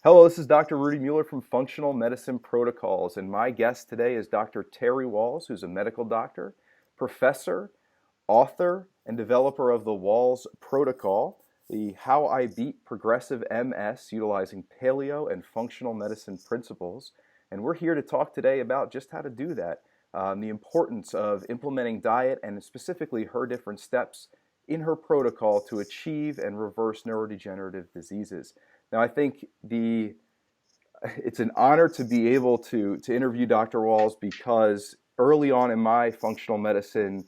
Hello, this is Dr. Rudy Mueller from Functional Medicine Protocols, and my guest today is Dr. Terry Walls, who's a medical doctor, professor, author, and developer of the Walls Protocol, the How I Beat Progressive MS utilizing paleo and functional medicine principles. And we're here to talk today about just how to do that, the importance of implementing diet and specifically her different steps in her protocol to achieve and reverse neurodegenerative diseases. Now, I think it's an honor to be able to interview Dr. Walls because early on in my functional medicine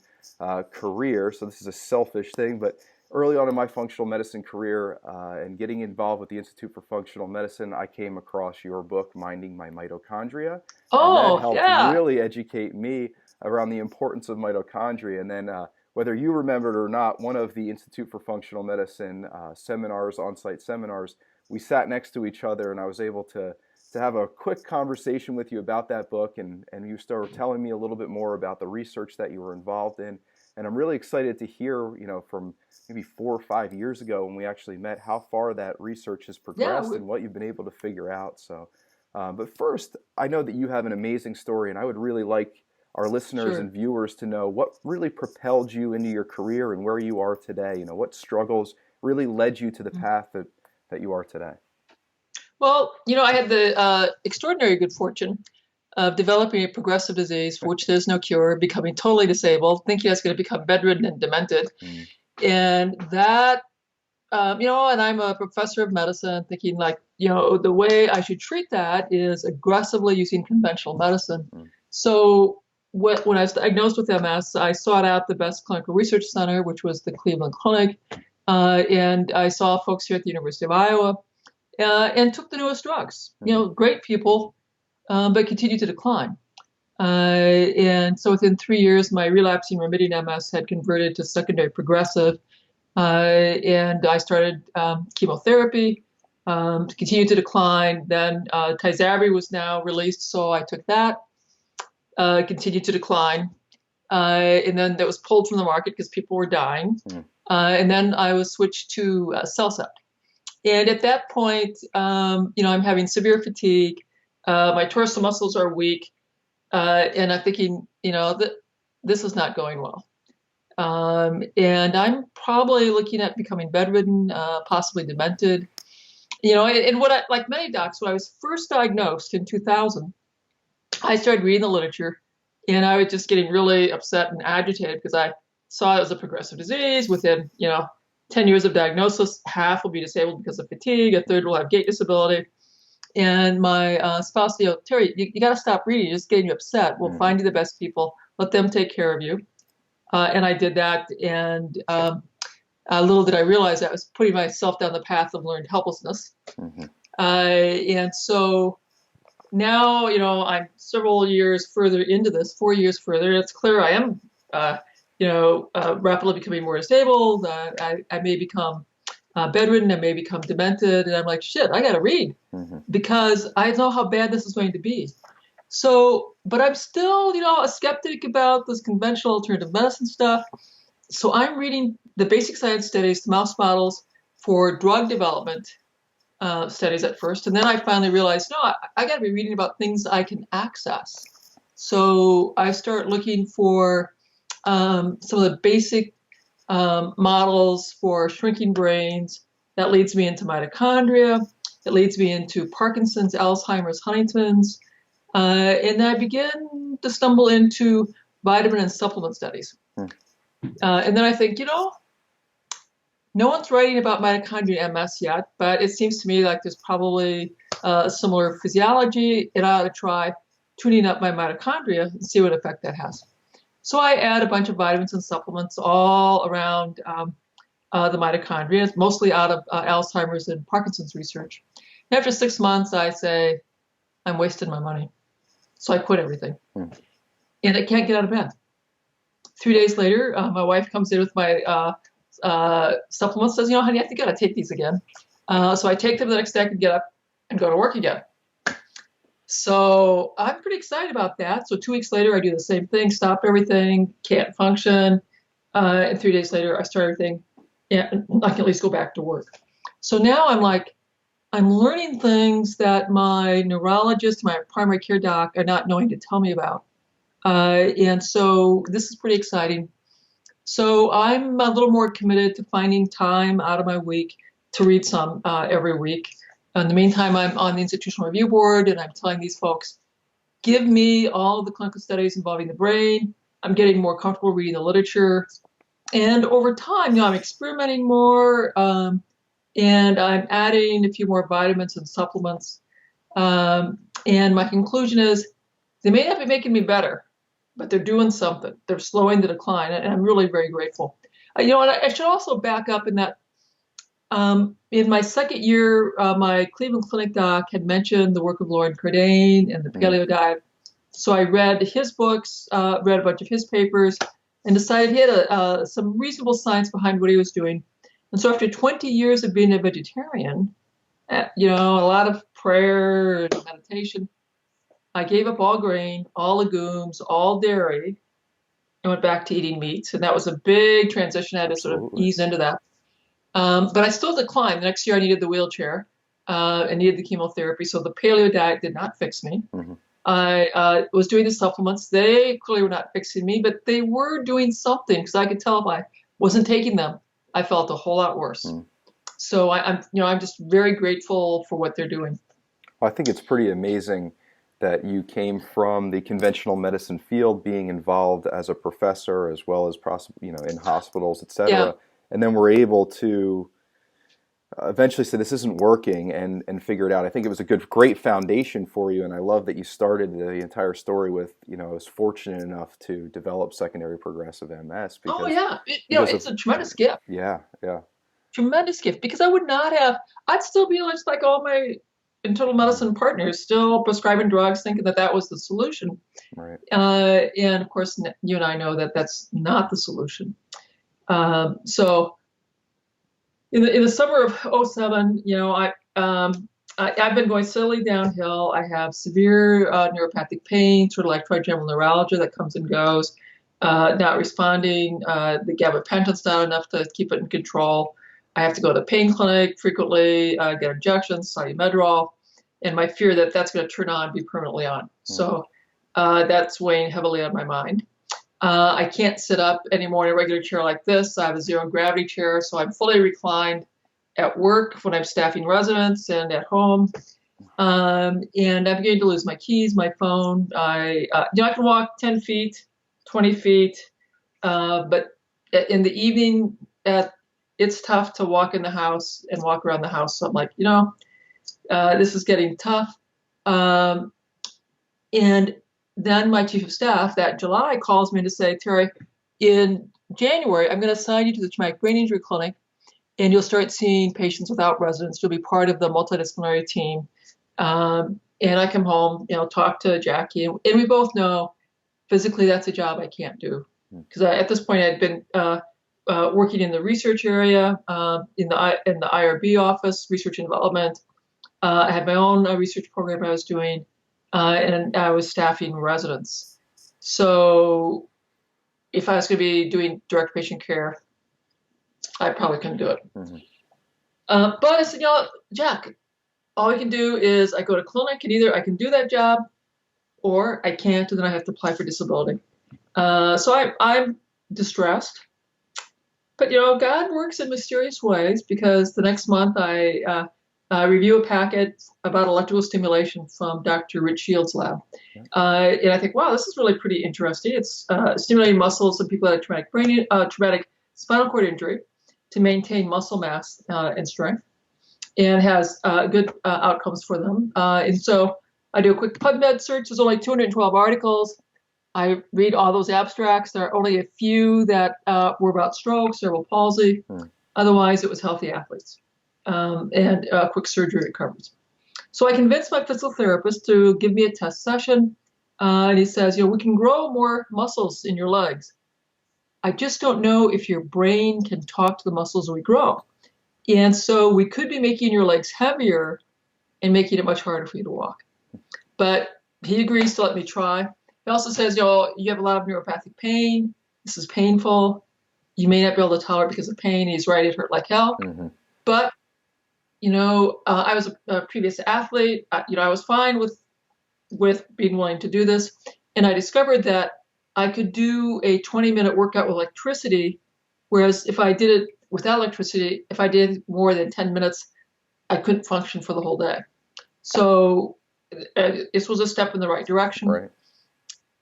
career, so this is a selfish thing, but early on in my functional medicine career and getting involved with the Institute for Functional Medicine, I came across your book, Minding My Mitochondria, and that Oh, helped yeah, really educate me around the importance of mitochondria. And then whether you remember it or not, one of the Institute for Functional Medicine seminars, on-site seminars, we sat next to each other and I was able to have a quick conversation with you about that book, and you started telling me a little bit more about the research that you were involved in. And I'm really excited to hear, from maybe 4 or 5 years ago when we actually met, how far that research has yeah. progressed and what you've been able to figure out. So, but first, I know that you have an amazing story, and I would really like our listeners Sure. and viewers to know what really propelled you into your career and where you are today. What struggles really led you to the path that you are today. Well, I had the extraordinary good fortune of developing a progressive disease for which there's no cure, becoming totally disabled, thinking I was going to become bedridden and demented. Mm, And that, and I'm a professor of medicine, thinking the way I should treat that is aggressively using conventional medicine. mm, So when I was diagnosed with MS, I sought out the best clinical research center, which was the Cleveland Clinic. And I saw folks here at the University of Iowa and took the newest drugs. mhm, Great people, but continued to decline. And so within 3 years, my relapsing remitting MS had converted to secondary progressive, and I started chemotherapy. Continued to decline. Then Tysabri was now released, so I took that. Continued to decline, and then that was pulled from the market because people were dying. mm, And then I was switched to CellCept. And at that point, I'm having severe fatigue. My torso muscles are weak, and I'm thinking, that this is not going well. And I'm probably looking at becoming bedridden, possibly demented. And what like many docs, when I was first diagnosed in 2000, I started reading the literature, and I was just getting really upset and agitated because I saw it was a progressive disease. Within 10 years of diagnosis, half will be disabled because of fatigue, a third will have gait disability. And my spouse, Terry, you got to stop reading. You're just getting you upset. We'll mhm. find you the best people. Let them take care of you. And I did that. And little did I realize I was putting myself down the path of learned helplessness. Mhm. And so now, I'm several years further into this, 4 years further. It's clear I am, rapidly becoming more disabled. I may become bedridden. I may become demented. And I'm like, shit, I got to read Mhm. because I know how bad this is going to be. So, but I'm still, a skeptic about this conventional alternative medicine stuff. So I'm reading the basic science studies, the mouse models for drug development studies at first. And then I finally realized, no, I got to be reading about things I can access. So I start looking for some of the basic models for shrinking brains. That leads me into mitochondria. It leads me into Parkinson's, Alzheimer's, Huntington's. And I begin to stumble into vitamin and supplement studies. Mm. And then I think, no one's writing about mitochondrial MS yet, but it seems to me like there's probably a similar physiology, and I ought to try tuning up my mitochondria and see what effect that has. So I add a bunch of vitamins and supplements all around the mitochondria, mostly out of Alzheimer's and Parkinson's research. And after 6 months, I say, I'm wasting my money. So I quit everything. Mm. And I can't get out of bed. 3 days later, my wife comes in with my supplements, says, honey, I think I gotta take these again. So I take them the next day, I can get up and go to work again. So I'm pretty excited about that. So 2 weeks later, I do the same thing, stop everything, can't function. And 3 days later, I start everything, and I can at least go back to work. So now I'm like, I'm learning things that my neurologist, my primary care doc are not knowing to tell me about. And so this is pretty exciting. So I'm a little more committed to finding time out of my week to read some every week. In the meantime, I'm on the institutional review board, and I'm telling these folks, give me all the clinical studies involving the brain. I'm getting more comfortable reading the literature. And over time, I'm experimenting more, and I'm adding a few more vitamins and supplements. And my conclusion is they may not be making me better, but they're doing something. They're slowing the decline, and I'm really very grateful. And I should also back up in that in my second year, my Cleveland Clinic doc had mentioned the work of Lauren Cordain and the paleo diet. So I read his books, read a bunch of his papers, and decided he had some reasonable science behind what he was doing. And so after 20 years of being a vegetarian, a lot of prayer and meditation, I gave up all grain, all legumes, all dairy, and went back to eating meats. And that was a big transition. I had to sort of ease into that. But I still declined. The next year I needed the wheelchair and needed the chemotherapy. So the paleo diet did not fix me. Mm-hmm. I was doing the supplements. They clearly were not fixing me, but they were doing something because I could tell if I wasn't taking them, I felt a whole lot worse. Mm. So I'm just very grateful for what they're doing. Well, I think it's pretty amazing that you came from the conventional medicine field, being involved as a professor as well as in hospitals, et cetera. Yeah. And then we're able to eventually say this isn't working and figure it out. I think it was a great foundation for you, and I love that you started the entire story with, I was fortunate enough to develop secondary progressive MS. Because, it's a tremendous gift. Yeah. Tremendous gift, because I would not have, I'd still be just like all my internal medicine partners, still prescribing drugs, thinking that was the solution. Right. And of course, you and I know that that's not the solution. So in the summer of 2007, I've been going steadily downhill. I have severe neuropathic pain, sort of like trigeminal neuralgia that comes and goes, not responding. The gabapentin's not enough to keep it in control. I have to go to the pain clinic frequently, get injections, Medrol, and my fear that that's going to turn on, be permanently on. So that's weighing heavily on my mind. I can't sit up anymore in a regular chair like this. I have a zero gravity chair, so I'm fully reclined at work when I'm staffing residents and at home. And I'm beginning to lose my keys, my phone. I can walk 10 feet, 20 feet, but in the evening, it's tough to walk in the house and walk around the house. So I'm like, this is getting tough. And then my chief of staff that July calls me to say, Terry, in January, I'm going to assign you to the traumatic brain injury clinic, and you'll start seeing patients without residents. You'll be part of the multidisciplinary team. And I come home, talk to Jackie, and we both know physically that's a job I can't do. Because at this point I'd been working in the research area, in the IRB office, research and development. I had my own research program I was doing. And I was staffing residents. So if I was going to be doing direct patient care, I probably couldn't do it. Mm-hmm. But I said, Jack, all you can do is I go to clinic, and either I can do that job or I can't, and then I have to apply for disability. So I'm distressed. But, God works in mysterious ways, because the next month I review a packet about electrical stimulation from Dr. Rich Shields' lab. And I think, wow, this is really pretty interesting. It's stimulating muscles in people that have traumatic spinal cord injury to maintain muscle mass and strength, and has good outcomes for them. And so I do a quick PubMed search. There's only 212 articles. I read all those abstracts. There are only a few that were about stroke, cerebral palsy. Otherwise, it was healthy athletes. And quick surgery recoveries. So I convinced my physical therapist to give me a test session. And he says, we can grow more muscles in your legs. I just don't know if your brain can talk to the muscles we grow. And so we could be making your legs heavier and making it much harder for you to walk. But he agrees to let me try. He also says, you have a lot of neuropathic pain. This is painful. You may not be able to tolerate it because of pain. He's right, it hurt like hell. Mm-hmm. But I was a previous athlete. I was fine with being willing to do this, and I discovered that I could do a 20-minute workout with electricity, whereas if I did it without electricity, if I did more than 10 minutes, I couldn't function for the whole day. So this was a step in the right direction. Right.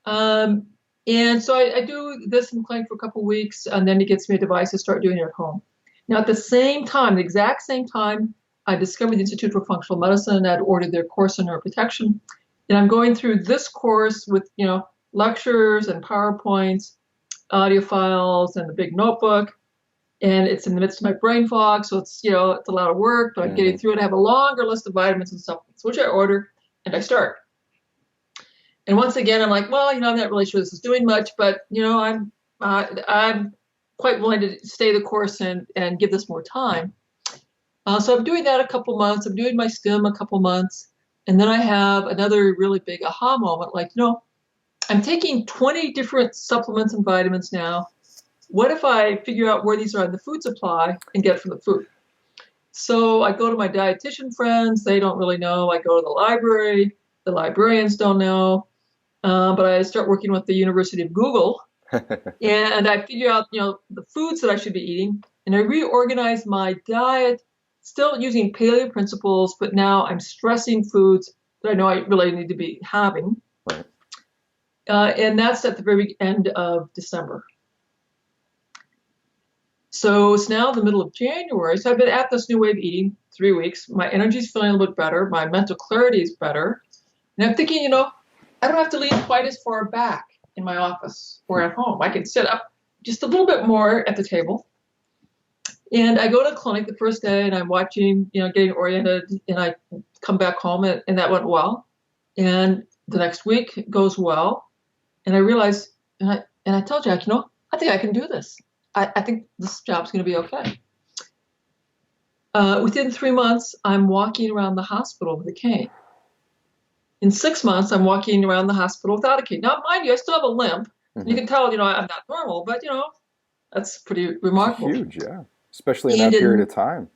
Um, and so I do this in clinic for a couple of weeks, and then he gets me a device to start doing it at home. Now, at the same time, the exact same time, I discovered the Institute for Functional Medicine and I'd ordered their course on neuroprotection. And I'm going through this course with, lectures and PowerPoints, audio files, and the big notebook. And it's in the midst of my brain fog, so it's a lot of work, but I'm getting through it. I have a longer list of vitamins and supplements, which I order, and I start. And once again, I'm like, well, I'm not really sure this is doing much, but I'm quite willing to stay the course and give this more time. So I'm doing that a couple months. I'm doing my stim a couple months, and then I have another really big aha moment. Like, I'm taking 20 different supplements and vitamins now. What if I figure out where these are in the food supply and get it from the food? So I go to my dietitian friends. They don't really know. I go to the library. The librarians don't know. But I start working with the University of Google, and I figure out, the foods that I should be eating, and I reorganize my diet, still using paleo principles, but now I'm stressing foods that I know I really need to be having. Right. And that's at the very end of December. So it's now the middle of January. So I've been at this new way of eating 3 weeks. My energy's feeling a little bit better. My mental clarity is better. And I'm thinking, I don't have to lean quite as far back in my office or at home. I can sit up just a little bit more at the table. And I go to clinic the first day and I'm watching, getting oriented, and I come back home and that went well. And the next week goes well. And I realize, and I tell Jack, I think I can do this. I think this job's going to be okay. Within 3 months, I'm walking around the hospital with a cane. In 6 months, I'm walking around the hospital without a cane. Now, mind you, I still have a limp. You can tell, I'm not normal, but, that's pretty remarkable. It's huge, yeah. Especially in that period of time.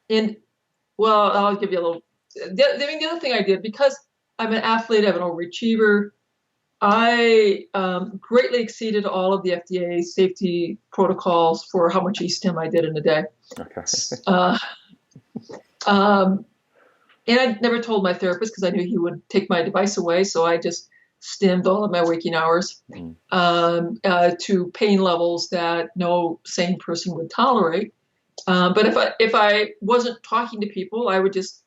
And, well, I'll give you a little. The other thing I did, because I'm an athlete, I'm an overachiever, I greatly exceeded all of the FDA safety protocols for how much e-stim I did in a day. Okay. And I never told my therapist because I knew he would take my device away. So I just stimmed all of my waking hours to pain levels that no sane person would tolerate. But if I wasn't talking to people, I would just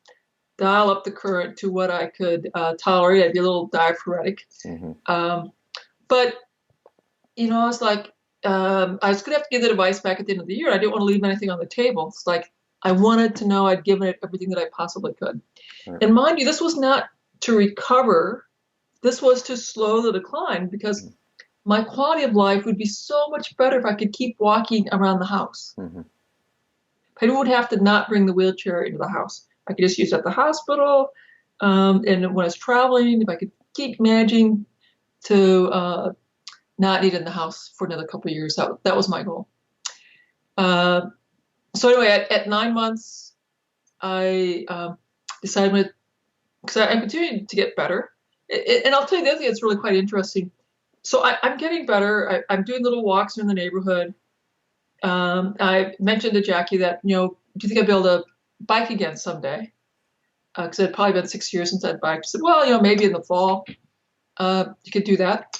dial up the current to what I could tolerate. I'd be a little diaphoretic. But, I was like, I was going to have to give the device back at the end of the year. I didn't want to leave anything on the table. It's like, I wanted to know I'd given it everything that I possibly could. Right. And mind you, this was not to recover. This was to slow the decline, because my quality of life would be so much better if I could keep walking around the house. I would have to not bring the wheelchair into the house. I could just use it at the hospital. And when I was traveling, if I could keep managing to not need it in the house for another couple of years, that was my goal. So anyway, at 9 months, I decided, because I continued to get better. And I'll tell you the other thing that's really quite interesting. So I'm getting better. I'm doing little walks in the neighborhood. I mentioned to Jackie that, do you think I'd be able to bike again someday? Because it had probably been 6 years since I'd biked. She said, well, maybe in the fall you could do that.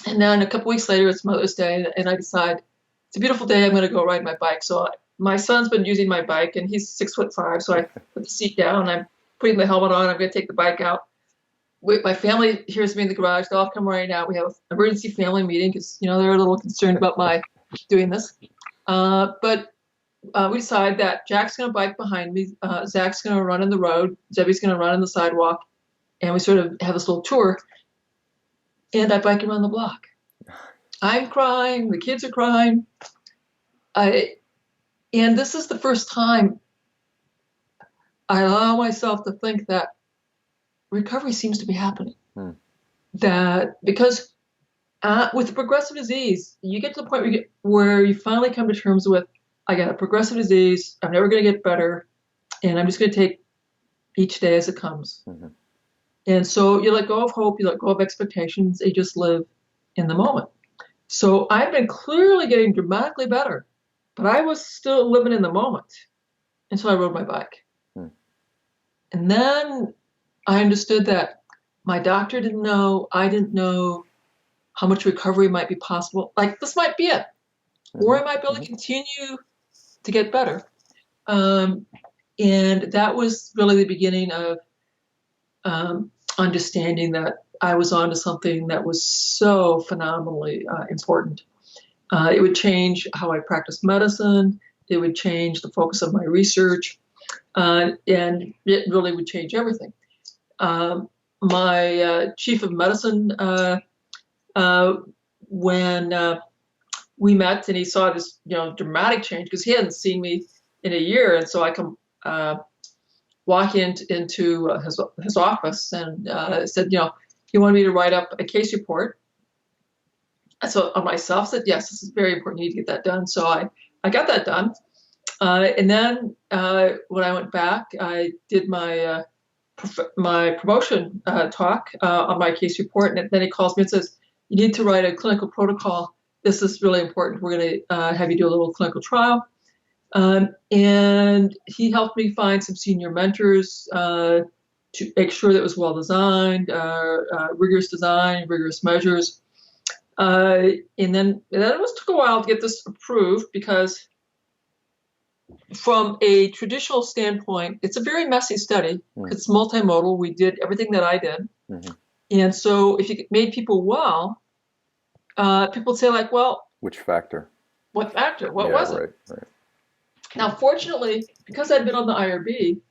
And then a couple weeks later, it's Mother's Day, and I decide, it's a beautiful day, I'm going to go ride my bike. So my son's been using my bike, and he's 6'5", so I put the seat down, I'm putting the helmet on, I'm going to take the bike out. My family hears me in the garage, they'll all come running out. We have an emergency family meeting because, they're a little concerned about my doing this. But we decide that Jack's going to bike behind me, Zach's going to run in the road, Debbie's going to run in the sidewalk, and we sort of have this little tour, and I bike around the block. I'm crying, the kids are crying. And this is the first time I allow myself to think that recovery seems to be happening. That because with progressive disease, you get to the point where you finally come to terms with, I got a progressive disease, I'm never going to get better. and I'm just going to take each day as it comes. Mm-hmm. And so you let go of hope, you let go of expectations, and you just live in the moment. So I've been clearly getting dramatically better, but I was still living in the moment until I rode my bike. Mm. And then I understood that my doctor didn't know, I didn't know how much recovery might be possible. Like, this might be it, or I might be able to continue to get better. And that was really the beginning of understanding that I was onto something that was so phenomenally important. It would change how I practiced medicine. It would change the focus of my research, and it really would change everything. My chief of medicine, when we met, and he saw this, dramatic change because he hadn't seen me in a year, and so I come walk into his office and said, he wanted me to write up a case report. So on myself, said, yes, this is very important. You need to get that done. So I got that done. And then when I went back, I did my promotion talk on my case report. And then he calls me and says, you need to write a clinical protocol. This is really important. We're going to have you do a little clinical trial. And he helped me find some senior mentors to make sure that it was well designed, rigorous design, rigorous measures. And then it took a while to get this approved because from a traditional standpoint, it's a very messy study. Mm. It's multimodal. We did everything that I did. Mm-hmm. And so if you made people well, people would say like, well, which factor? What factor? What was it? Right. Now, fortunately, because I'd been on the IRB,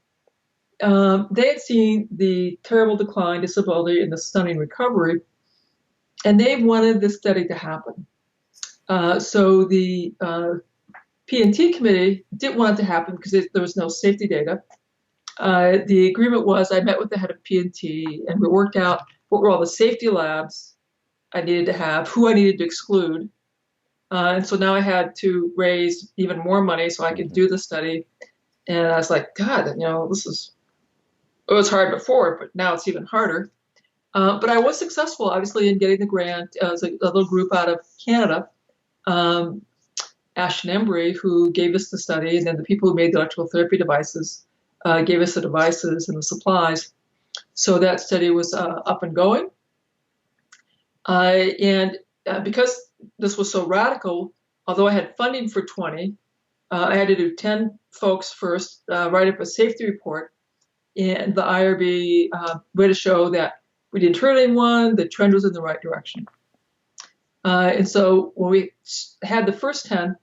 they had seen the terrible decline, disability, and the stunning recovery, and they wanted this study to happen. So the P&T committee didn't want it to happen because there was no safety data. The agreement was I met with the head of P&T, and we worked out what were all the safety labs I needed to have, who I needed to exclude. And so now I had to raise even more money so I could do the study. And I was like, God, it was hard before, but now it's even harder. But I was successful, obviously, in getting the grant. As a little group out of Canada, Ashton Embry, who gave us the study, and then the people who made the electrical therapy devices gave us the devices and the supplies. So that study was up and going. And because this was so radical, although I had funding for 20, I had to do 10 folks first, write up a safety report, and the IRB way to show that we didn't hurt anyone, the trend was in the right direction. And so when we had the first 10,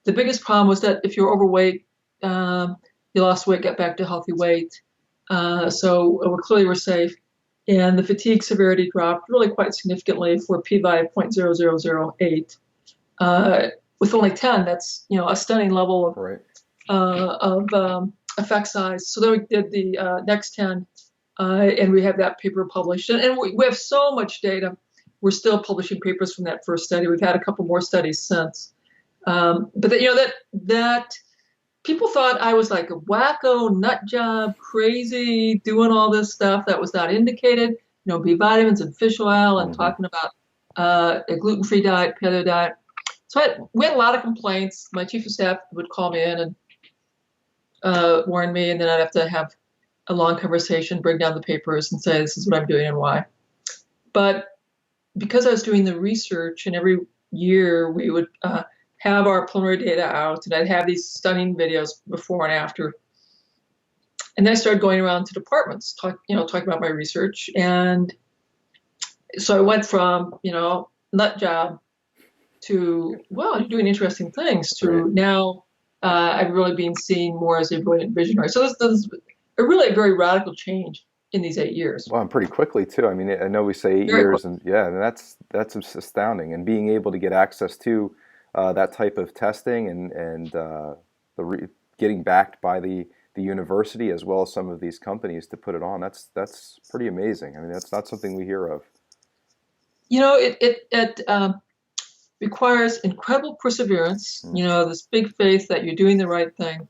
the biggest problem was that if you're overweight, you lost weight, got back to healthy weight. So we clearly were safe. And the fatigue severity dropped really quite significantly for a p-value of 0.0008. With only 10, that's a stunning level of effect size. So then we did the next 10, and we have that paper published. And we have so much data. We're still publishing papers from that first study. We've had a couple more studies since. But that people thought I was like a wacko, nut job, crazy, doing all this stuff that was not indicated, B vitamins and fish oil, and talking about a gluten-free diet, paleo diet. So we had a lot of complaints. My chief of staff would call me in and warn me, and then I'd have to have a long conversation, bring down the papers, and say, this is what I'm doing and why. But because I was doing the research, and every year we would have our preliminary data out, and I'd have these stunning videos before and after. And then I started going around to departments, talking about my research. And so I went from, nut job to, well, you're doing interesting things, to now I've really been seen more as a brilliant visionary. So this is a very radical change in these 8 years. Well, and pretty quickly too. I mean, I know we say 8 years, and that's astounding. And being able to get access to that type of testing and getting backed by the university as well as some of these companies to put it on, that's pretty amazing. I mean, that's not something we hear of. It requires incredible perseverance. This big faith that you're doing the right thing,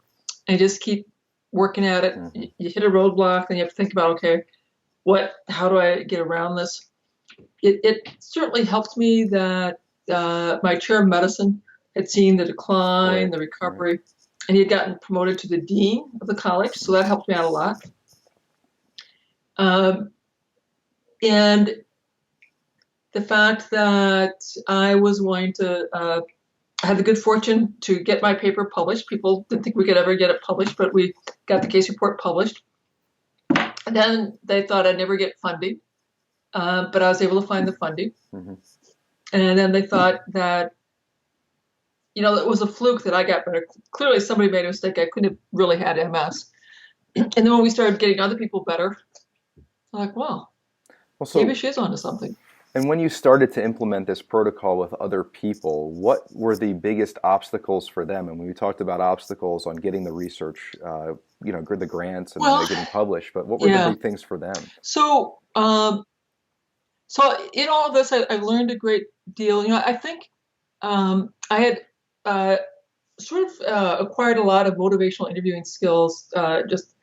and just keep working at it. Hmm. You hit a roadblock, then you have to think about, okay, how do I get around this? It certainly helped me that my chair of medicine had seen the decline, Right, the right. recovery, and he had gotten promoted to the dean of the college, so that helped me out a lot. Um, and the fact that I was going to I had the good fortune to get my paper published. People didn't think we could ever get it published, but we got the case report published. And then they thought I'd never get funding, but I was able to find the funding. Hmm. And then they thought that, it was a fluke that I got better. Clearly, somebody made a mistake. I couldn't have really had MS. And then when we started getting other people better, I'm like, wow, Well, maybe so, she's onto something. and when you started to implement this protocol with other people, what were the biggest obstacles for them? And when we talked about obstacles on getting the research, the grants and then Well, they're getting published, but what were the yeah. big things for them? So, in all of this, I learned a great deal. I think I had uh, sort of acquired a lot of motivational interviewing skills just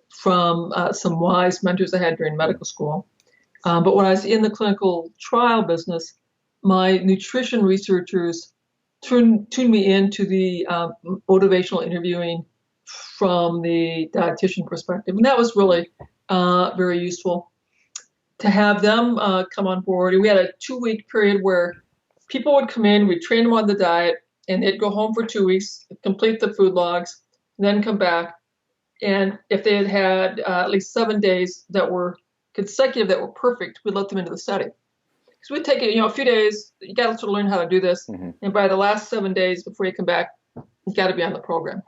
from some wise mentors I had during medical school. But when I was in the clinical trial business, my nutrition researchers tuned me into the motivational interviewing from the dietitian perspective. And that was really very useful to have them come on board. And we had a 2-week period where people would come in, we'd train them on the diet, and they'd go home for 2 weeks, complete the food logs, then come back. And if they had at least 7 days that were consecutive, that were perfect, we'd let them into the study. Because we'd take it, a few days, you got to sort of learn how to do this. Hmm. And by the last 7 days before you come back, you got to be on the program.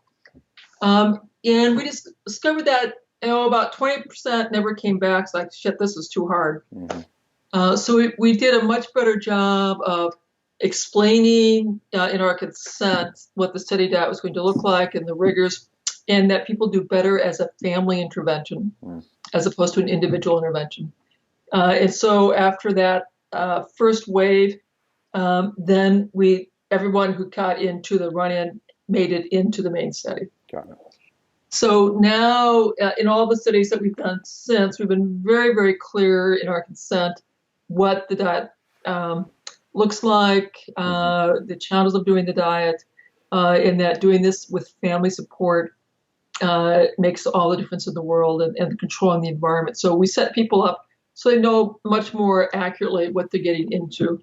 And we just discovered that, about 20% never came back. It's like, shit, this is too hard. Hmm. So we did a much better job of explaining in our consent what the study diet was going to look like and the rigors, and that people do better as a family intervention as opposed to an individual intervention. And so after that first wave, then everyone who got into the run-in made it into the main study. Got it. So now, in all the studies that we've done since, we've been very, very clear in our consent what the diet looks like, the challenges of doing the diet, and that doing this with family support makes all the difference in the world, and controlling the environment. So we set people up so they know much more accurately what they're getting into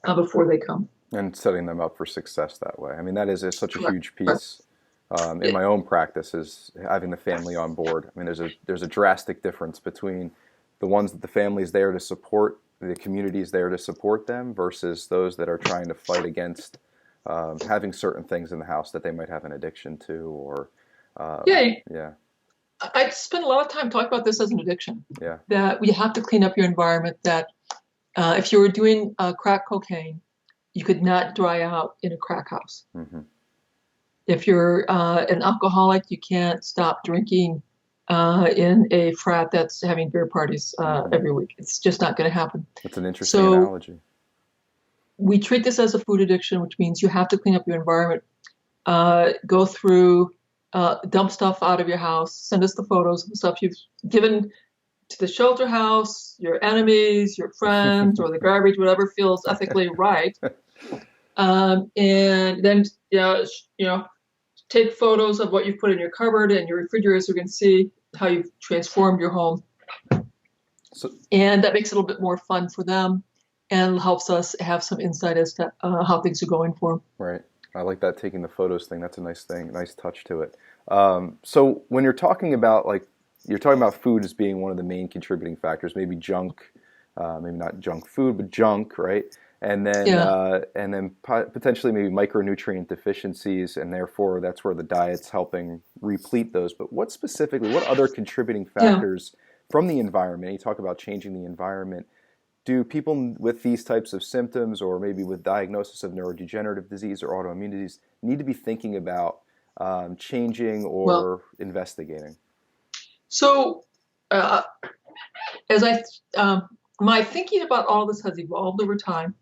before they come. And setting them up for success that way. I mean, that is such a Correct. huge piece in my own practice, is having the family on board. I mean, there's a drastic difference between the ones that the family's there to support, the community's there to support them, versus those that are trying to fight against having certain things in the house that they might have an addiction to, or Yeah, yeah, I spend a lot of time talking about this as an addiction. yeah. That we have to clean up your environment. That if you were doing crack cocaine, you could not dry out in a crack house. Hmm. If you're an alcoholic, you can't stop drinking in a frat that's having beer parties every week. It's just not going to happen. That's an interesting So analogy. we treat this as a food addiction, which means you have to clean up your environment, go through, dump stuff out of your house, send us the photos of the stuff you've given to the shelter house, your enemies, your friends, or the garbage, whatever feels ethically right. And then, take photos of what you've put in your cupboard and your refrigerator so you can see how you've transformed your home. So, And that makes it a little bit more fun for them and helps us have some insight as to how things are going for them. right. I like that, taking the photos thing. That's a nice thing, nice touch to it. So when you're talking about food as being one of the main contributing factors, maybe junk, maybe not junk food, but junk, right? And then Yeah. Potentially maybe micronutrient deficiencies, and therefore that's where the diet's helping replete those. But what other contributing Yeah. factors from the environment? You talk about changing the environment. Do people with these types of symptoms, or maybe with diagnosis of neurodegenerative disease or autoimmune disease, need to be thinking about changing or Well, investigating? so uh, as my thinking about all this has evolved over time.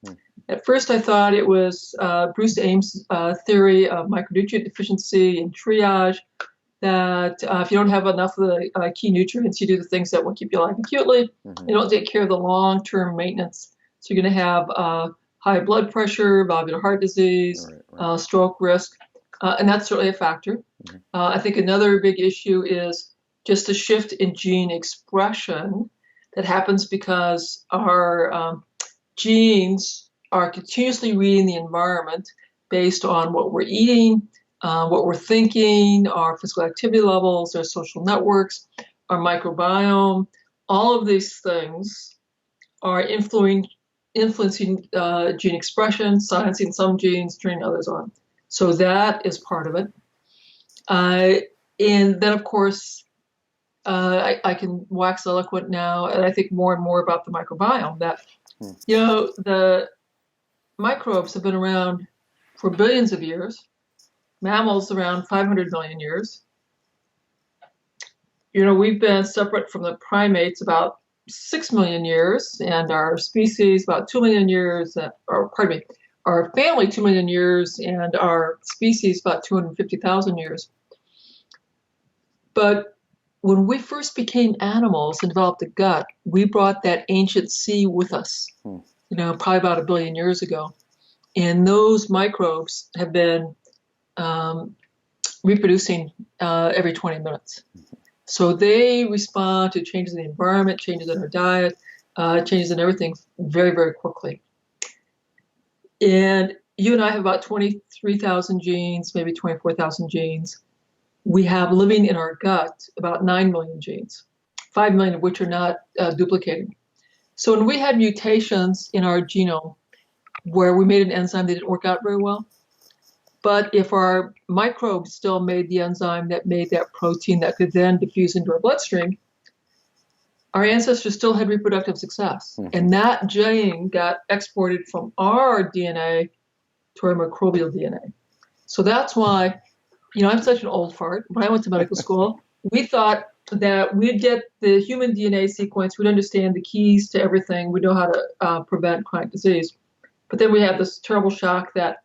At first, I thought it was Bruce Ames' theory of micronutrient deficiency and triage, that if you don't have enough of the key nutrients, you do the things that will keep you alive acutely. Mm-hmm. You don't take care of the long-term maintenance. So you're going to have high blood pressure, valvular heart disease, Right. stroke risk, and that's certainly a factor. Mm-hmm. I think another big issue is just a shift in gene expression that happens because our genes are continuously reading the environment based on what we're eating, what we're thinking, our physical activity levels, our social networks, our microbiome. All of these things are influencing gene expression, silencing some genes, turning others on. So that is part of it. And then, of course, I can wax eloquent now, and I think more and more about the microbiome. That the microbes have been around for billions of years. Mammals around 500 million years. We've been separate from the primates about 6 million years, and our species about 2 million years, or pardon me, our family 2 million years, and our species about 250,000 years. But when we first became animals and developed a gut, we brought that ancient sea with us, probably about 1 billion years ago. And those microbes have been reproducing every 20 minutes. So they respond to changes in the environment, changes in our diet, changes in everything very, very quickly. And you and I have about 23,000 genes, maybe 24,000 genes. We have living in our gut about 9 million genes, 5 million of which are not duplicated. So when we had mutations in our genome where we made an enzyme that didn't work out very well, but if our microbes still made the enzyme that made that protein that could then diffuse into our bloodstream, our ancestors still had reproductive success. Mm-hmm. And that gene got exported from our DNA to our microbial DNA. So that's why, I'm such an old fart. When I went to medical school, we thought that we'd get the human DNA sequence, we'd understand the keys to everything, we'd know how to prevent chronic disease. But then we had this terrible shock that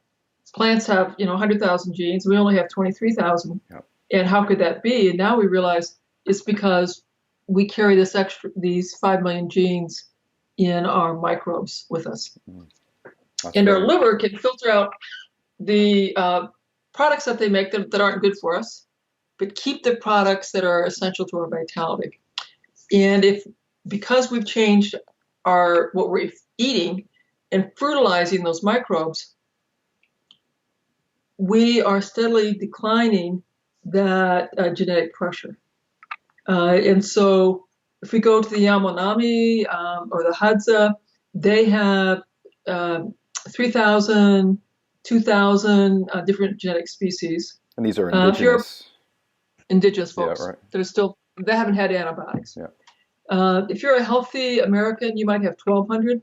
plants have, 100,000 genes. We only have 23,000. Yep. And how could that be? And now we realize it's because we carry these 5 million genes in our microbes with us. And our liver can filter out the products that they make that aren't good for us, but keep the products that are essential to our vitality. And because we've changed what we're eating and fertilizing those microbes, we are steadily declining that genetic pressure. And so if we go to the Yanomami or the Hadza, they have 3,000, 2,000 different genetic species. And these are indigenous? Indigenous folks. Yeah, right. They haven't had antibiotics. Yeah. If you're a healthy American, you might have 1,200.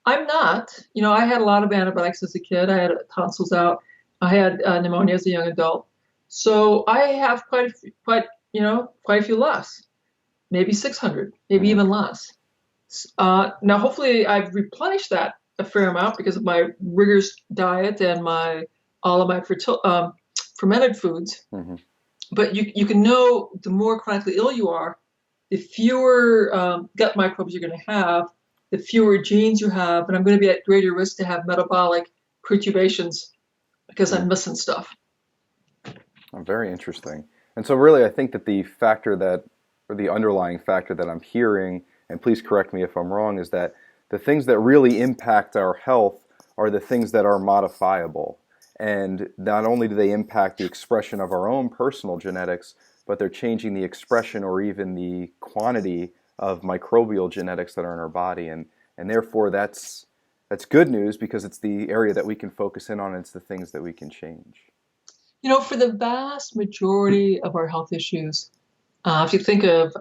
I'm not. I had a lot of antibiotics as a kid. I had tonsils out. I had pneumonia as a young adult. So I have quite a few less, maybe 600, maybe even less. Now, hopefully I've replenished that a fair amount because of my rigorous diet and all of my fermented foods. Mm-hmm. But you can know the more chronically ill you are, the fewer gut microbes you're going to have, the fewer genes you have, and I'm going to be at greater risk to have metabolic perturbations because I'm missing stuff. Very interesting. And so really I think that the underlying factor that I'm hearing, and please correct me if I'm wrong, is that the things that really impact our health are the things that are modifiable. And not only do they impact the expression of our own personal genetics, but they're changing the expression or even the quantity of microbial genetics that are in our body. And therefore that's good news because it's the area that we can focus in on. And it's the things that we can change. For the vast majority of our health issues, if you think of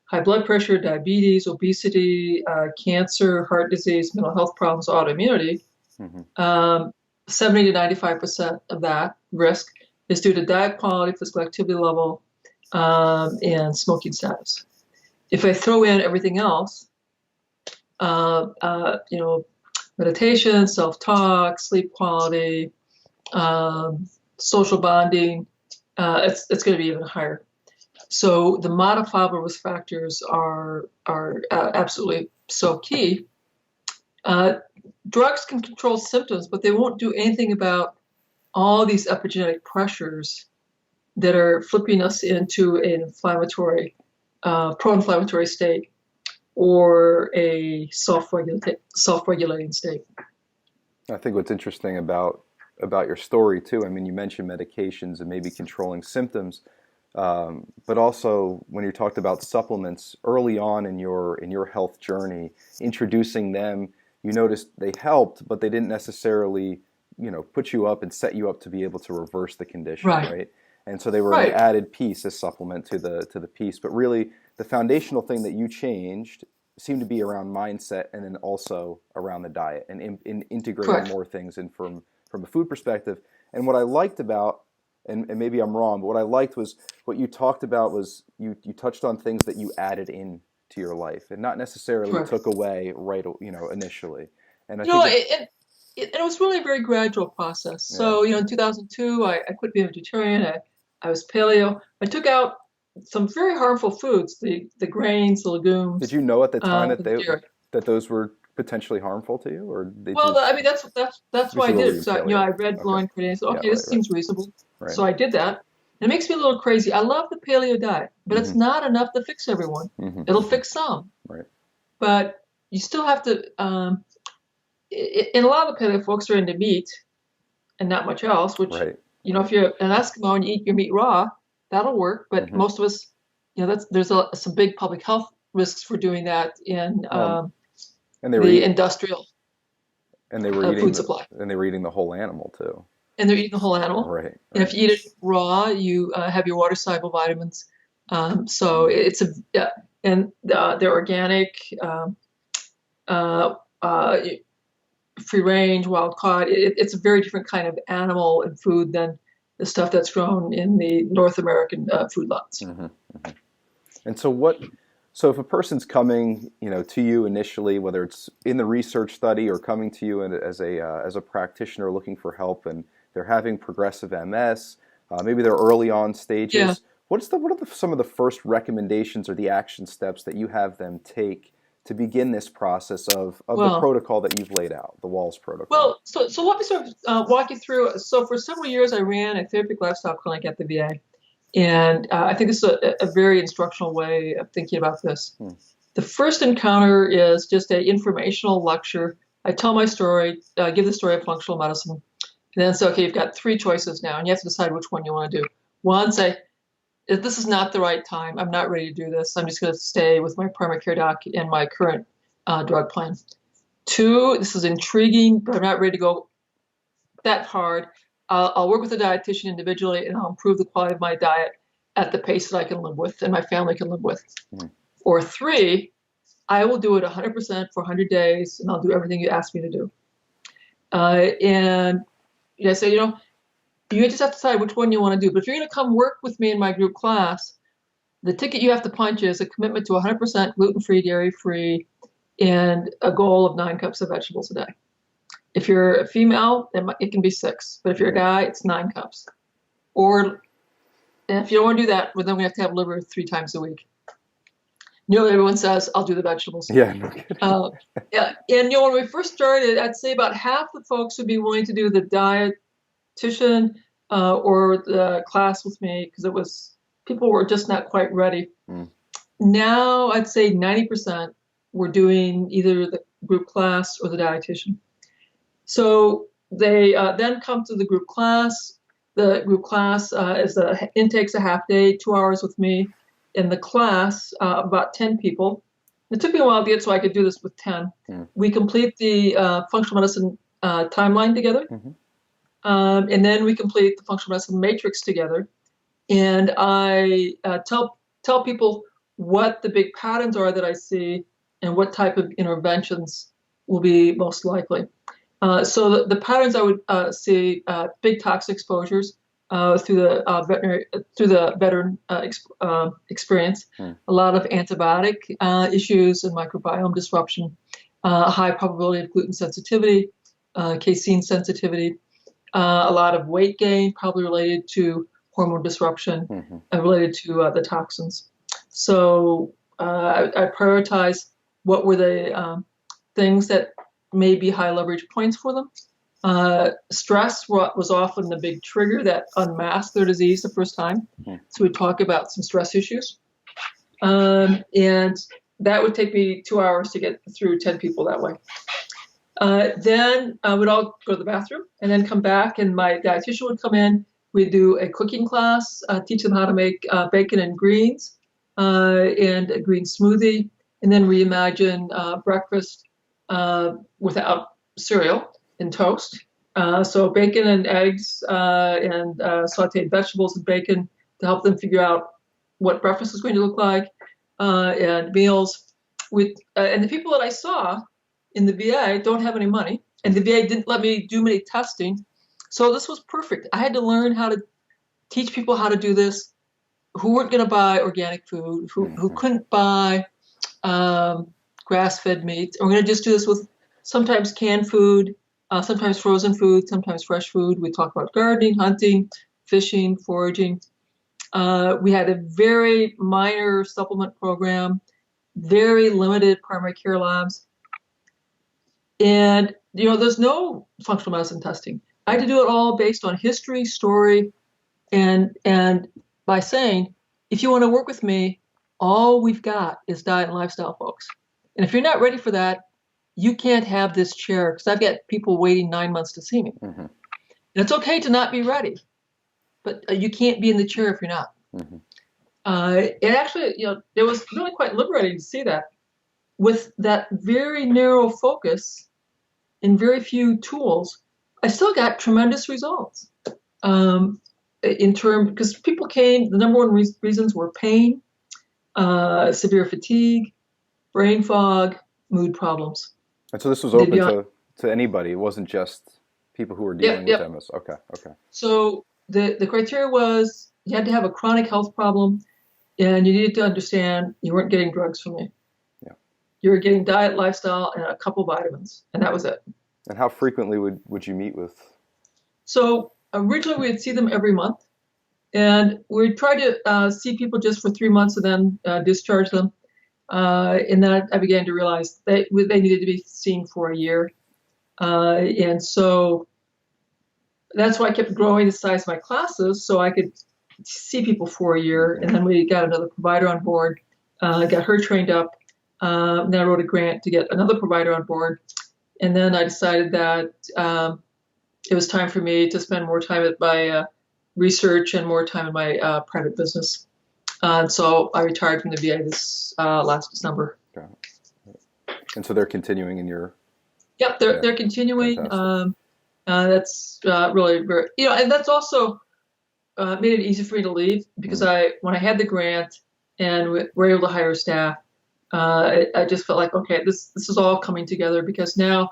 high blood pressure, diabetes, obesity, cancer, heart disease, mental health problems, autoimmunity, 70 to 95% of that risk is due to diet quality, physical activity level, and smoking status. If I throw in everything else, meditation, self-talk, sleep quality, social bonding, it's going to be even higher. So the modifiable risk factors are absolutely so key. Drugs can control symptoms, but they won't do anything about all these epigenetic pressures that are flipping us into an inflammatory, pro-inflammatory state or a self-regulating state. I think what's interesting about your story too, I mean, you mentioned medications and maybe controlling symptoms, but also when you talked about supplements early on in your health journey, introducing them, you noticed they helped, but they didn't necessarily, put you up and set you up to be able to reverse the condition, right? And so they were an Right. added piece, a supplement to the piece. But really, the foundational thing that you changed seemed to be around mindset, and then also around the diet, and in integrating Correct. more things in from a food perspective. And what I liked about, and maybe I'm wrong, but what I liked was what you talked about was you touched on things that you added in to your life, and not necessarily Correct. took away right, initially. And I You know, think it's it was really a very gradual process. yeah. So, in 2002, I quit being vegetarian. I was paleo. I took out some very harmful foods, the grains, the legumes, Did you know at the time that the dairy. those were potentially harmful to you, or they Well, I just mean, that's why because I you did were it. eating So, paleo? I read Okay. Blowing Grenades. Yeah. Okay, Right. this seems reasonable. Right. So I did that. And it makes me a little crazy. I love the paleo diet, but it's Mm-hmm. not enough to fix everyone. Mm-hmm. It'll Mm-hmm. fix some, Right. but you still have to. And a lot of the paleo folks are into meat and not much else. Which, Right. if you're an Eskimo and you eat your meat raw, that'll work. But Mm-hmm. most of us, there's some big public health risks for doing that in Well, and they were the eat, industrial and they were food eating supply. the whole animal too. And they're eating the whole animal. Right. And Right. if you eat it raw, you have your water soluble vitamins. So Mm-hmm. it's and they're organic, uh, uh, free range, wild caught. It's a very different kind of animal and food than the stuff that's grown in the North American food lots. Mm-hmm. Mm-hmm. And so if a person's coming, to you initially, whether it's in the research study or coming to you as a practitioner looking for help, and they're having progressive MS, maybe they're early on Yeah. stages, what are some of the first recommendations or the action steps that you have them take to begin this process of the Well, protocol that you've laid out, the Walls protocol? so let me sort of walk you through. So for several years, I ran a therapeutic lifestyle clinic at the VA. And I think this is a very instructional way of thinking about this. Hmm. The first encounter is just an informational lecture. I tell my story, give the story of functional medicine, and then say, okay, you've got three choices now, and you have to decide which one you want to do. One, say, this is not the right time. I'm not ready to do this. I'm just going to stay with my primary care doc and my current drug plan. Two, this is intriguing, but I'm not ready to go that hard. I'll work with a dietitian individually, and I'll improve the quality of my diet at the pace that I can live with and my family can live with. Mm. Or three, I will do it 100% for 100 days, and I'll do everything you ask me to do. And so you just have to decide which one you want to do. But if you're going to come work with me in my group class, the ticket you have to punch is a commitment to 100% gluten-free, dairy-free, and a goal of 9 cups of vegetables a day. If you're a female, it can be 6. But if you're a guy, it's 9 cups. And if you don't want to do that, well, then we have to have liver 3 times a week. Everyone says, I'll do the vegetables. Yeah. No kidding. Yeah. And when we first started, I'd say about half the folks would be willing to do the dietitian or the class with me because people were just not quite ready. Mm. Now I'd say 90% were doing either the group class or the dietitian. So they then come to the group class. The group class intake's a half day, 2 hours with me. In the class, about 10 people. It took me a while to get so I could do this with 10. Mm. We complete the functional medicine timeline together. Mm-hmm. And then we complete the functional medicine matrix together. And I tell people what the big patterns are that I see and what type of interventions will be most likely. So the patterns I would see: big toxic exposures through the veteran experience, a lot of antibiotic issues and microbiome disruption, high probability of gluten sensitivity, casein sensitivity, a lot of weight gain, probably related to hormone disruption Hmm. related to the toxins. So I prioritized what were the things that may be high leverage points for them. Stress was often the big trigger that unmasked their disease the first time. So we talk about some stress issues. And that would take me 2 hours to get through 10 people that way. Then we'd all go to the bathroom and then come back, and my dietitian would come in. We'd do a cooking class, teach them how to make bacon and greens and a green smoothie, and then reimagine breakfast without cereal and toast. So bacon and eggs and sauteed vegetables and bacon to help them figure out what breakfast is going to look like and meals. And the people that I saw in the VA don't have any money, and the VA didn't let me do many testing. So this was perfect. I had to learn how to teach people how to do this who weren't going to buy organic food, who couldn't buy grass-fed meat. And we're going to just do this with sometimes canned food, sometimes frozen food, sometimes fresh food. We talk about gardening, hunting, fishing, foraging. We had a very minor supplement program, very limited primary care labs. And, there's no functional medicine testing. I had to do it all based on history, story, and by saying, if you want to work with me, all we've got is diet and lifestyle, folks. And if you're not ready for that, you can't have this chair, because I've got people waiting 9 months to see me. Mm-hmm. And it's okay to not be ready, but you can't be in the chair if you're not. Mm-hmm. And actually, it was really quite liberating to see that with that very narrow focus and very few tools, I still got tremendous results. Because people came, the number one reasons were pain, severe fatigue, brain fog, mood problems. And so this was open to anybody. It wasn't just people who were dealing with MS. Okay. So the criteria was you had to have a chronic health problem, and you needed to understand you weren't getting drugs from me. Yeah. You were getting diet, lifestyle, and a couple vitamins, and that was it. And how frequently would you meet with? So originally we'd see them every month, and we'd try to see people just for 3 months and then discharge them. And then I began to realize they needed to be seen for a year. And so that's why I kept growing the size of my classes so I could see people for a year. And then we got another provider on board, got her trained up. Then I wrote a grant to get another provider on board. And then I decided that it was time for me to spend more time at my research and more time in my private business. So I retired from the VA this last December. Got it. And so they're continuing in your... Yep, they're continuing. That's really very, and that's also made it easy for me to leave because when I had the grant and we were able to hire staff, I just felt like, okay, this is all coming together because now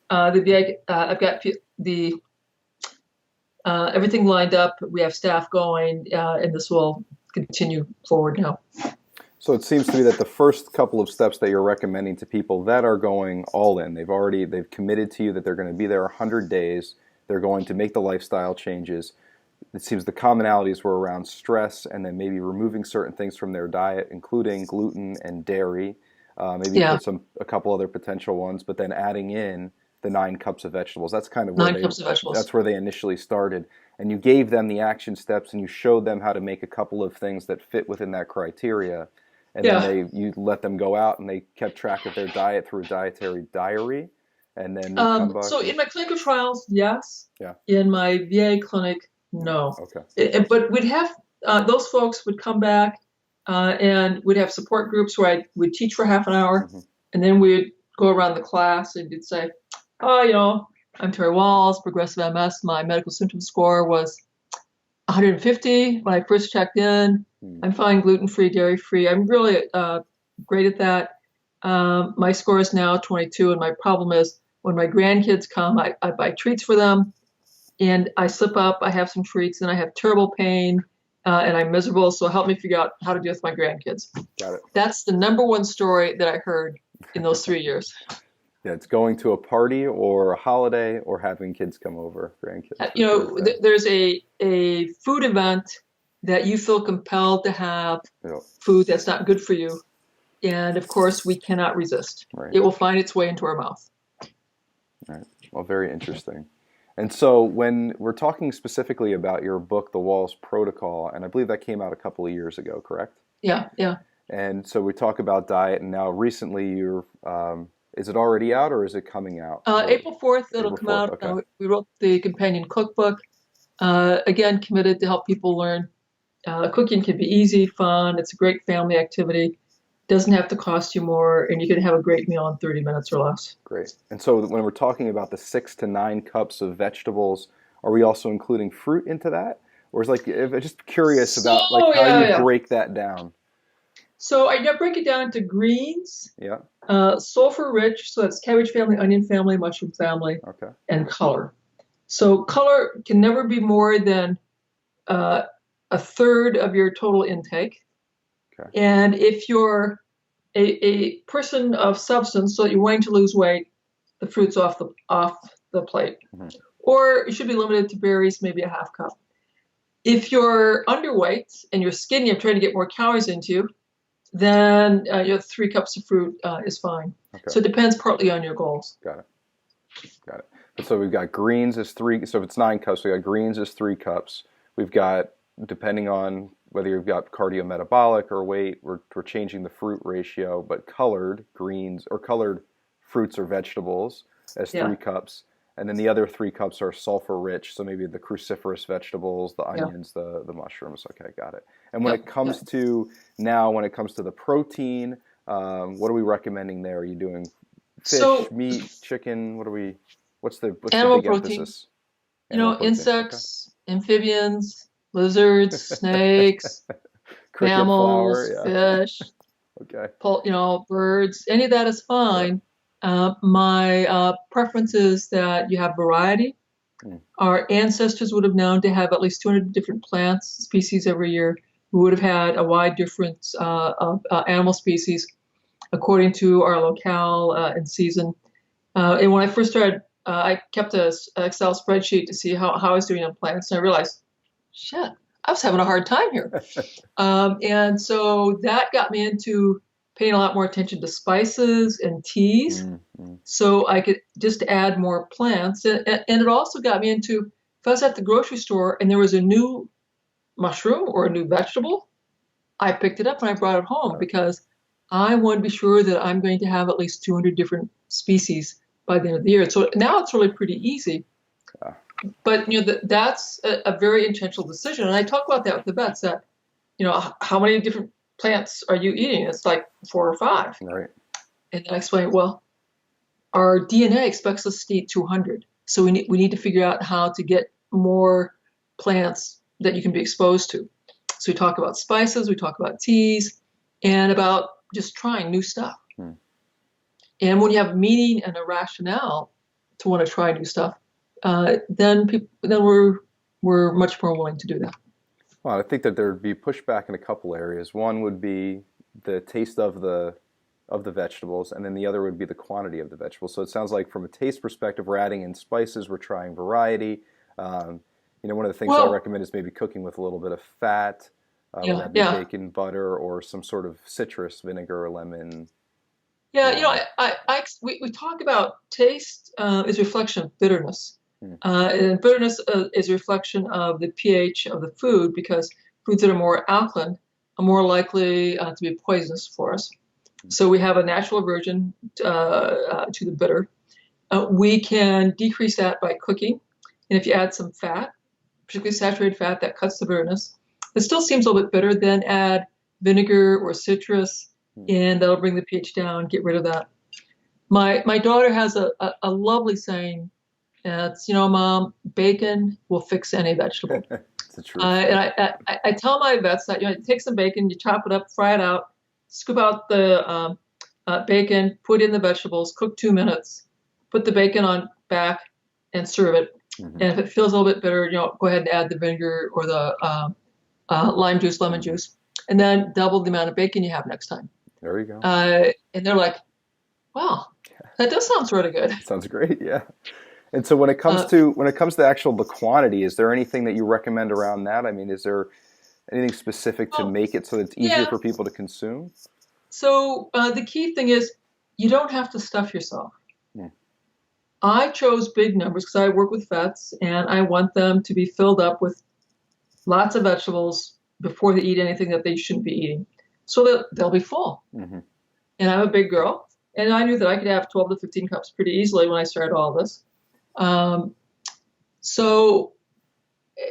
the VA, I've got the everything lined up. We have staff going, and this will continue forward now. So it seems to me that the first couple of steps that you're recommending to people that are going all in, they've committed to you that they're going to be there 100 days. They're going to make the lifestyle changes. It seems the commonalities were around stress and then maybe removing certain things from their diet, including gluten and dairy, maybe a couple other potential ones, but then adding in the 9 cups of vegetables. That's kind of where 9 cups of vegetables. That's where they initially started. And you gave them the action steps and you showed them how to make a couple of things that fit within that criteria. And then you let them go out and they kept track of their diet through a dietary diary. And then come back. So in my clinical trials, yes. Yeah. In my VA clinic, no. Okay. But we'd have those folks would come back and we'd have support groups where we'd teach for half an hour, and then we'd go around the class and we'd say, oh, I'm Terry Walls, progressive MS. My medical symptom score was 150 when I first checked in. I'm fine, gluten-free, dairy-free. I'm really great at that. My score is now 22, and my problem is when my grandkids come, I buy treats for them, and I slip up, I have some treats, and I have terrible pain, and I'm miserable, so help me figure out how to deal with my grandkids. Got it. That's the number one story that I heard in those 3 years. Yeah, it's going to a party or a holiday or having kids come over, grandkids. There's a food event that you feel compelled to have Yep. food that's not good for you. And of course, we cannot resist. Right. It will find its way into our mouth. Right. Well, very interesting. And so when we're talking specifically about your book, The Walls Protocol, and I believe that came out a couple of years ago, correct? Yeah, yeah. And so we talk about diet, and now recently is it already out or is it coming out? April 4th, it'll April come 4th, out. okay. We wrote the companion cookbook. Again, committed to help people learn. Cooking can be easy, fun. It's a great family activity. Doesn't have to cost you more, and you can have a great meal in 30 minutes or less. Great. And so when we're talking about the 6 to 9 cups of vegetables, are we also including fruit into that? Or is I'm just curious about like how you break that down. So I break it down to greens, Yeah. sulfur rich, so that's cabbage family, onion family, mushroom family, Okay. and color. So color can never be more than a third of your total intake. Okay. And if you're a person of substance, so you're wanting to lose weight, the fruit's off the plate. Mm-hmm. Or you should be limited to berries, maybe a half cup. If you're underweight and you're skinny and trying to get more calories into you, then 3 cups of fruit is fine. Okay. So it depends partly on your goals. Got it. And so we've got greens as 3. So if it's 9 cups, we got greens as 3 cups. We've got, depending on whether you've got cardiometabolic or weight, we're changing the fruit ratio, but colored greens or colored fruits or vegetables as 3 cups. And then the other 3 cups are sulfur rich, so maybe the cruciferous vegetables, the onions, the mushrooms. Okay, got it. And when it comes to the protein, what are we recommending there? Are you doing fish, meat, chicken? What's the big protein. emphasis? Animal protein. Insects, amphibians, lizards, snakes, mammals, fish. Okay. Birds. Any of that is fine. Yeah. My preference is that you have variety. Our ancestors would have known to have at least 200 different plants species every year. We would have had a wide difference of animal species according to our locale and season. And when I first started, I kept an Excel spreadsheet to see how I was doing on plants, and I realized, shit, I was having a hard time here. And so that got me into paying a lot more attention to spices and teas, so I could just add more plants. And it also got me into, if I was at the grocery store and there was a new mushroom or a new vegetable, I picked it up and I brought it home because I want to be sure that I'm going to have at least 200 different species by the end of the year. So now it's really pretty easy. But that's a very intentional decision. And I talk about that with the vets, that, how many different plants are you eating? It's like 4 or 5. Right. And I explain, well, our DNA expects us to eat 200. So we need to figure out how to get more plants that you can be exposed to. So we talk about spices, we talk about teas, and about just trying new stuff. And when you have meaning and a rationale to want to try new stuff, then we're much more willing to do that. Well, I think that there would be pushback in a couple areas. One would be the taste of the vegetables, and then the other would be the quantity of the vegetables. So it sounds like from a taste perspective, we're adding in spices, we're trying variety. One of the things I recommend is maybe cooking with a little bit of fat, whether that be bacon, butter, or some sort of citrus, vinegar, or lemon. Yeah, we talk about taste is a reflection of bitterness. And bitterness is a reflection of the pH of the food, because foods that are more alkaline are more likely to be poisonous for us. So we have a natural aversion to the bitter. We can decrease that by cooking. And if you add some fat, particularly saturated fat, that cuts the bitterness. It still seems a little bit bitter, then add vinegar or citrus, and that'll bring the pH down, get rid of that. My daughter has a lovely saying. It's, Mom, bacon will fix any vegetable. It's the truth. And I tell my vets that, take some bacon, you chop it up, fry it out, scoop out the bacon, put in the vegetables, cook 2 minutes, put the bacon on back, and serve it. And if it feels a little bit bitter, go ahead and add the vinegar or the lime juice, lemon juice, and then double the amount of bacon you have next time. There you go. And they're like, wow, that does sound really good. Sounds great, yeah. And so when it comes to the quantity, is there anything that you recommend around that? I mean, is there Anything specific to Well, make it so that it's easier yeah. for people to consume? So the key thing is you don't have to stuff yourself. Hmm. I chose big numbers because I work with vets and I want them to be filled up with lots of vegetables before they eat anything that they shouldn't be eating, so that they'll be full. Mm-hmm. And I'm a big girl, and I knew that I could have 12 to 15 cups pretty easily when I started all this. Um, so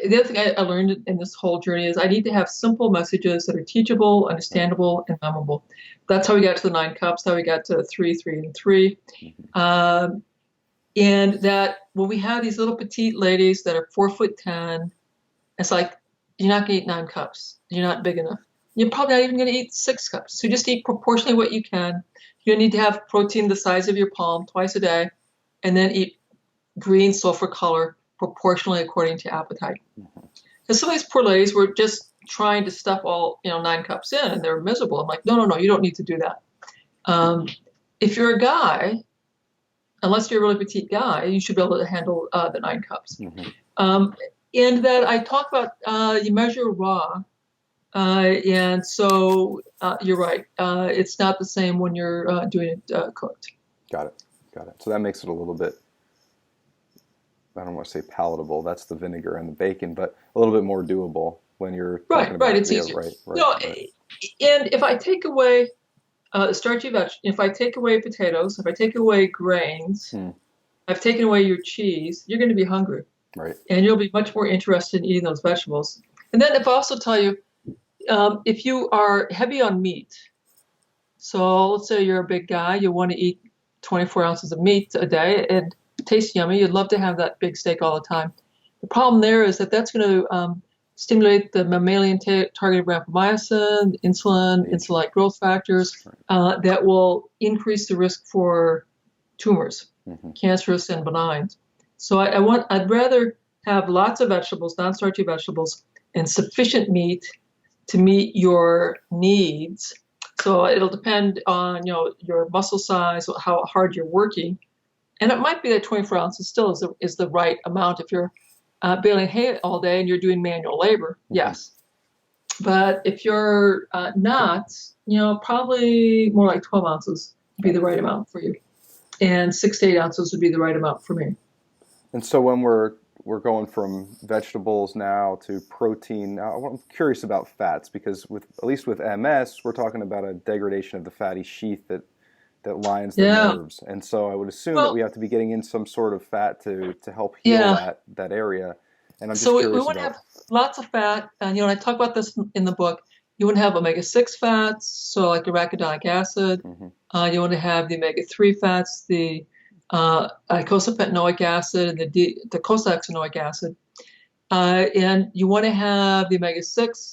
the other thing I learned in this whole journey is I need to have simple messages that are teachable, understandable, and memorable. That's how we got to the 9 cups, how we got to 3, 3, and 3. And that when we have these little petite ladies that are 4'10", it's like, you're not going to eat 9 cups. You're not big enough. You're probably not even going to eat 6 cups. So just eat proportionally what you can. You need to have protein the size of your palm twice a day, and then eat green sulfur color proportionally according to appetite. Because some of these poor ladies were just trying to stuff all 9 cups in, and they're miserable. I'm like, no, you don't need to do that. If you're a guy, unless you're a really petite guy, you should be able to handle the 9 cups. Mm-hmm. And that I talk about, you measure raw. And so you're right. It's not the same when you're doing it cooked. Got it. So that makes it a little bit, I don't want to say palatable. That's the vinegar and the bacon, but a little bit more doable when you're talking about right. It's easier. And if I take away starchy vegetables, if I take away potatoes, if I take away grains, I've taken away your cheese, you're going to be hungry. Right. And you'll be much more interested in eating those vegetables. And then if I also tell you, if you are heavy on meat, so let's say you're a big guy, you want to eat 24 ounces of meat a day, and it tastes yummy, you'd love to have that big steak all the time. The problem there is that that's going to stimulate the mammalian targeted rapamycin, insulin-like growth factors that will increase the risk for tumors, cancerous and benign. So I'd rather have lots of vegetables, non-starchy vegetables, and sufficient meat to meet your needs. So it'll depend on your muscle size, how hard you're working, and it might be that 24 ounces still is the right amount if you're baling hay all day and you're doing manual labor. Yes, but if you're not, probably more like 12 ounces would be the right amount for you, and 6 to 8 ounces would be the right amount for me. And so when we're going from vegetables now to protein, now I'm curious about fats, because at least with MS, we're talking about a degradation of the fatty sheath that lines the nerves. And so I would assume that we have to be getting in some sort of fat to help heal that area. And I'm just curious we want to have lots of fat. And I talk about this in the book. You want to have omega-6 fats, so like arachidonic acid. You want to have the omega-3 fats, the icosapentaenoic acid and the docosahexaenoic acid. And you want to have the omega-6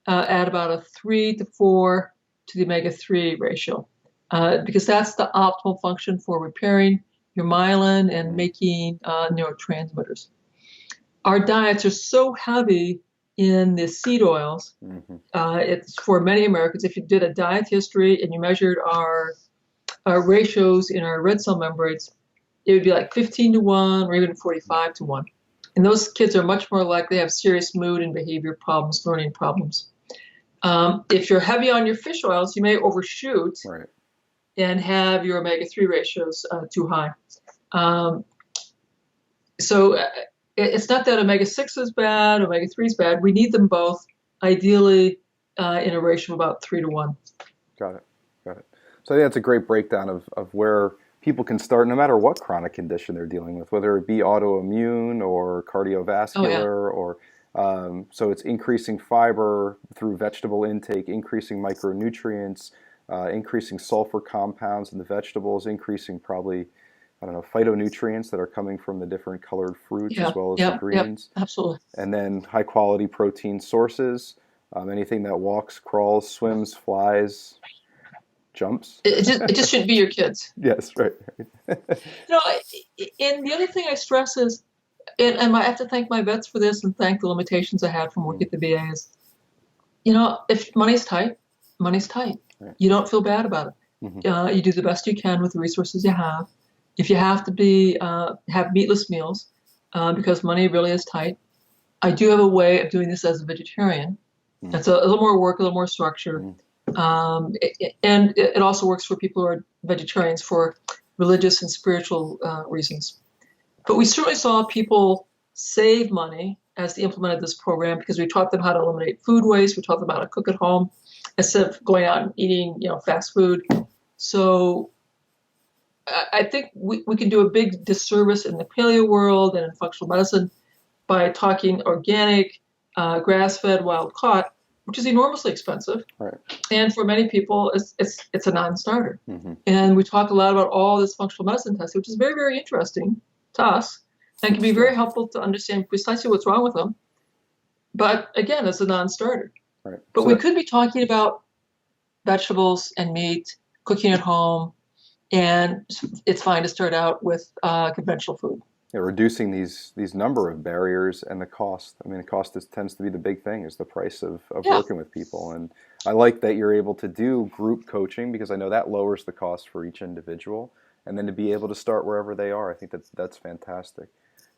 add about a 3 to 4 to the omega-3 ratio, because that's the optimal function for repairing your myelin and making neurotransmitters. Our diets are so heavy in the seed oils. It's for many Americans. If you did a diet history and you measured our ratios in our red cell membranes, it would be like 15 to 1 or even 45 to 1. And those kids are much more likely to have serious mood and behavior problems, learning problems. If you're heavy on your fish oils, you may overshoot and have your omega-3 ratios too high. So it's not that omega-6 is bad, omega-3 is bad. We need them both, ideally in a ratio of about 3 to 1. Got it. So I think that's a great breakdown of where people can start, no matter what chronic condition they're dealing with, whether it be autoimmune or cardiovascular, or so it's increasing fiber through vegetable intake, increasing micronutrients, increasing sulfur compounds in the vegetables, increasing probably, phytonutrients that are coming from the different colored fruits as well as the greens. Absolutely. And then high quality protein sources, anything that walks, crawls, swims, flies, jumps. It just shouldn't be your kids. Yes, right. And the other thing I stress is, and I have to thank my vets for this and thank the limitations I had from working at the VA is, if money's tight, money's tight. Right. You don't feel bad about it. You do the best you can with the resources you have. If you have to have meatless meals because money really is tight, I do have a way of doing this as a vegetarian. It's a little more work, a little more structure. And it also works for people who are vegetarians for religious and spiritual reasons. But we certainly saw people save money as they implemented this program because we taught them how to eliminate food waste. We taught them how to cook at home instead of going out and eating, fast food. So I think we can do a big disservice in the paleo world and in functional medicine by talking organic, grass-fed, wild-caught, which is enormously expensive. Right. And for many people, it's a non-starter. And we talk a lot about all this functional medicine testing, which is very, very interesting to us and can be very helpful to understand precisely what's wrong with them. But again, it's a non-starter. Right. But we could be talking about vegetables and meat, cooking at home, and it's fine to start out with conventional food. Yeah, reducing these number of barriers and the cost. I mean, the cost tends to be the big thing, is the price of working with people. And I like that you're able to do group coaching because I know that lowers the cost for each individual. And then to be able to start wherever they are, I think that's fantastic.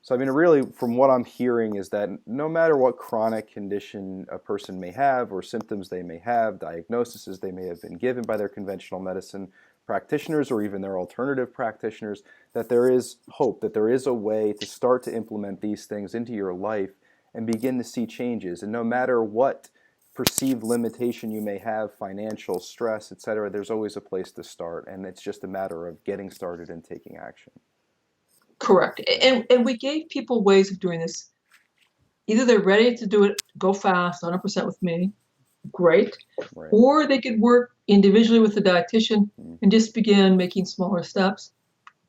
So, I mean, really, from what I'm hearing is that no matter what chronic condition a person may have or symptoms they may have, diagnoses they may have been given by their conventional medicine practitioners or even their alternative practitioners, that there is hope, that there is a way to start to implement these things into your life and begin to see changes. And no matter what perceived limitation you may have, financial, stress, etc., there's always a place to start. And it's just a matter of getting started and taking action. Correct. And we gave people ways of doing this. Either they're ready to do it, go fast, 100% with me, great. Right. Or they could work individually with the dietitian and just begin making smaller steps.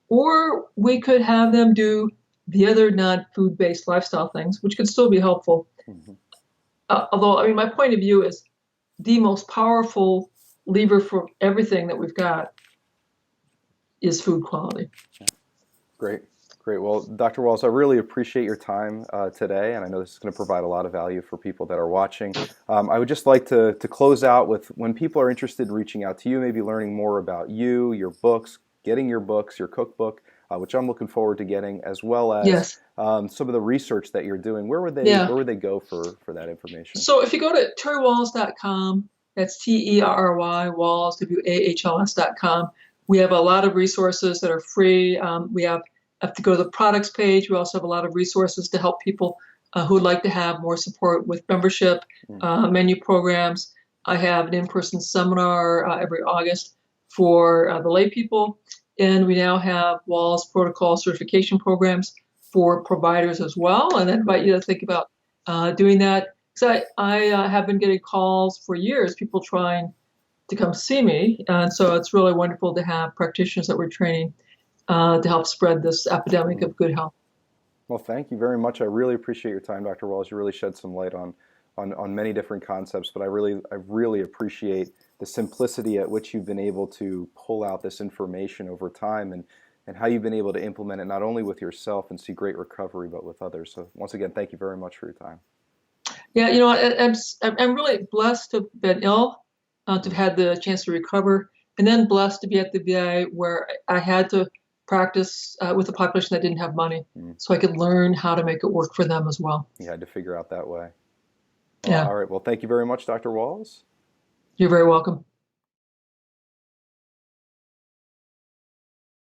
Or we could have them do the other non-food-based lifestyle things, which could still be helpful. Although, I mean, my point of view is the most powerful lever for everything that we've got is food quality. Great. Well, Dr. Walls, I really appreciate your time today, and I know this is going to provide a lot of value for people that are watching. I would just like to close out with, when people are interested in reaching out to you, maybe learning more about you, your books, getting your books, your cookbook, which I'm looking forward to getting, as well as some of the research that you're doing. Where would they go for that information? So if you go to terrywalls.com, that's TERRY, Walls, WAHLS.com, we have a lot of resources that are free. We have to go to the products page. We also have a lot of resources to help people who would like to have more support with membership, menu programs. I have an in-person seminar every August for the lay people. And we now have Walls protocol certification programs for providers as well. And I invite you to think about doing that. Because I have been getting calls for years, people trying to come see me. And so it's really wonderful to have practitioners that we're training to help spread this epidemic of good health. Well, thank you very much. I really appreciate your time, Dr. Walls. You really shed some light on many different concepts, but I really appreciate the simplicity at which you've been able to pull out this information over time and how you've been able to implement it not only with yourself and see great recovery, but with others. So once again, thank you very much for your time. Yeah, I'm really blessed to have been ill, to have had the chance to recover, and then blessed to be at the VA where I had to practice with a population that didn't have money, so I could learn how to make it work for them as well. You had to figure out that way. Yeah. All right. Well, thank you very much, Dr. Walls. You're very welcome.